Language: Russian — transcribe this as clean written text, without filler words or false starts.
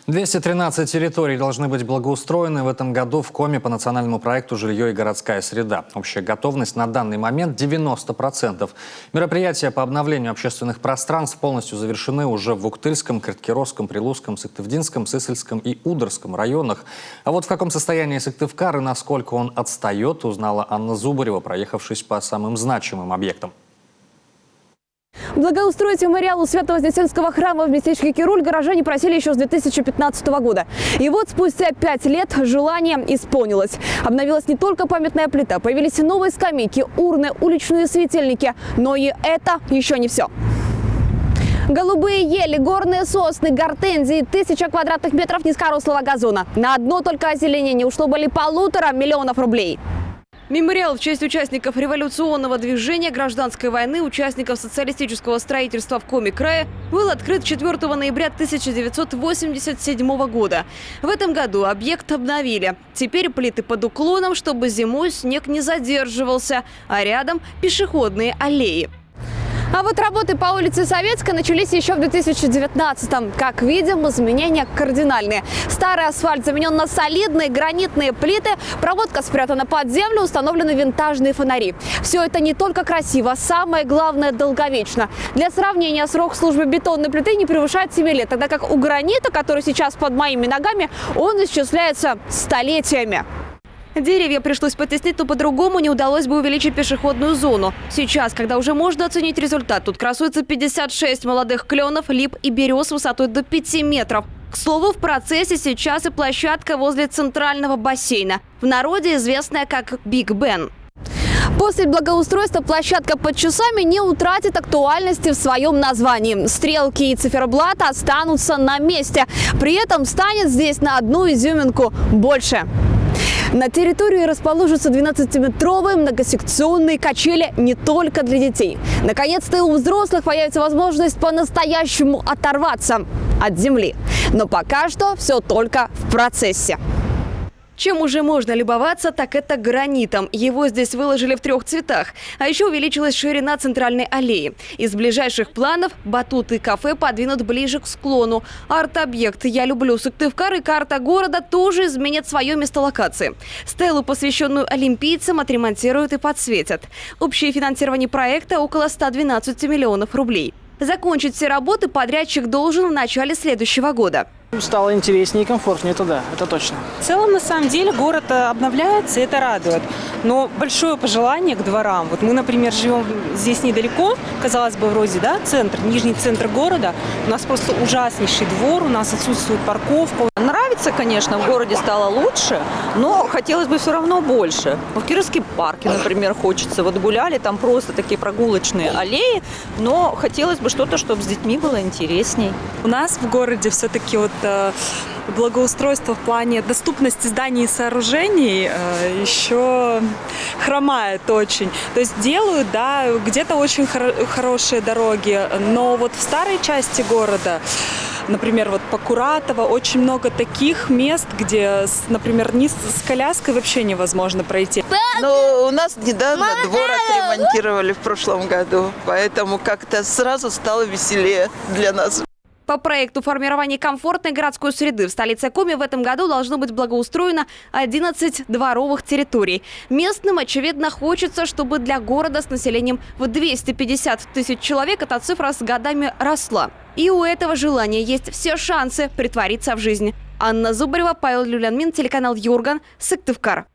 213 территорий должны быть благоустроены в этом году в Коми по национальному проекту «Жилье и городская среда». Общая готовность на данный момент 90%. Мероприятия по обновлению общественных пространств полностью завершены уже в Уктыльском, Карткировском, Прилузском, Сыктывдинском, Сысольском и Удырском районах. А вот в каком состоянии Сыктывкар и насколько он отстает, узнала Анна Зубарева, проехавшись по самым значимым объектам. Благоустроить мемориал у Свято-Вознесенского храма в местечке Кируль горожане просили еще с 2015 года. И вот спустя 5 лет желание исполнилось. Обновилась не только памятная плита, появились новые скамейки, урны, уличные светильники. Но и это еще не все. Голубые ели, горные сосны, гортензии, 1000 квадратных метров низкорослого газона. На одно только озеленение ушло более 1,5 миллиона рублей. Мемориал в честь участников революционного движения, гражданской войны, участников социалистического строительства в Коми крае был открыт 4 ноября 1987 года. В этом году объект обновили. Теперь плиты под уклоном, чтобы зимой снег не задерживался, а рядом пешеходные аллеи. А вот работы по улице Советской начались еще в 2019-м. Как видим, изменения кардинальные. Старый асфальт заменен на солидные гранитные плиты, проводка спрятана под землю, установлены винтажные фонари. Все это не только красиво, самое главное – долговечно. Для сравнения, срок службы бетонной плиты не превышает 7 лет, тогда как у гранита, который сейчас под моими ногами, он исчисляется столетиями. Деревья пришлось потеснить, но по-другому не удалось бы увеличить пешеходную зону. Сейчас, когда уже можно оценить результат, тут красуется 56 молодых кленов, лип и берез высотой до 5 метров. К слову, в процессе сейчас и площадка возле центрального бассейна, в народе известная как Биг Бен. После благоустройства площадка под часами не утратит актуальности в своем названии. Стрелки и циферблат останутся на месте. При этом станет здесь на одну изюминку больше. На территории расположатся 12-метровые многосекционные качели не только для детей. Наконец-то и у взрослых появится возможность по-настоящему оторваться от земли. Но пока что все только в процессе. Чем уже можно любоваться, так это гранитом. Его здесь выложили в 3 цветах. А еще увеличилась ширина центральной аллеи. Из ближайших планов батут и кафе подвинут ближе к склону. Арт-объект «Я люблю Сыктывкар» и карта города тоже изменят свое место локации. Стелу, посвященную олимпийцам, отремонтируют и подсветят. Общее финансирование проекта около 112 миллионов рублей. Закончить все работы подрядчик должен в начале следующего года. Стало интереснее и комфортнее, это да, это точно. В целом, на самом деле, город обновляется, и это радует. Но большое пожелание к дворам. Вот мы, например, живем здесь недалеко, казалось бы, вроде, да, центр, нижний центр города. У нас просто ужаснейший двор, у нас отсутствует парковка. Нравится, конечно, в городе стало лучше, но хотелось бы все равно больше. В Кировском парке, например, хочется. Вот гуляли, там просто такие прогулочные аллеи, но хотелось бы что-то, чтобы с детьми было интересней. У нас в городе все-таки вот благоустройство в плане доступности зданий и сооружений еще хромает очень. То есть делают, да, где-то очень хорошие дороги, но вот в старой части города, например, вот по Куратово, очень много таких мест, где, например, с коляской вообще невозможно пройти. Но у нас недавно двор отремонтировали в прошлом году, поэтому как-то сразу стало веселее для нас. По проекту формирования комфортной городской среды в столице Коми в этом году должно быть благоустроено 11 дворовых территорий. Местным, очевидно, хочется, чтобы для города с населением в 250 тысяч человек эта цифра с годами росла. И у этого желания есть все шансы притвориться в жизнь. Анна Зубарева, Павел Люлянмин, телеканал Юрган, Сыктывкар.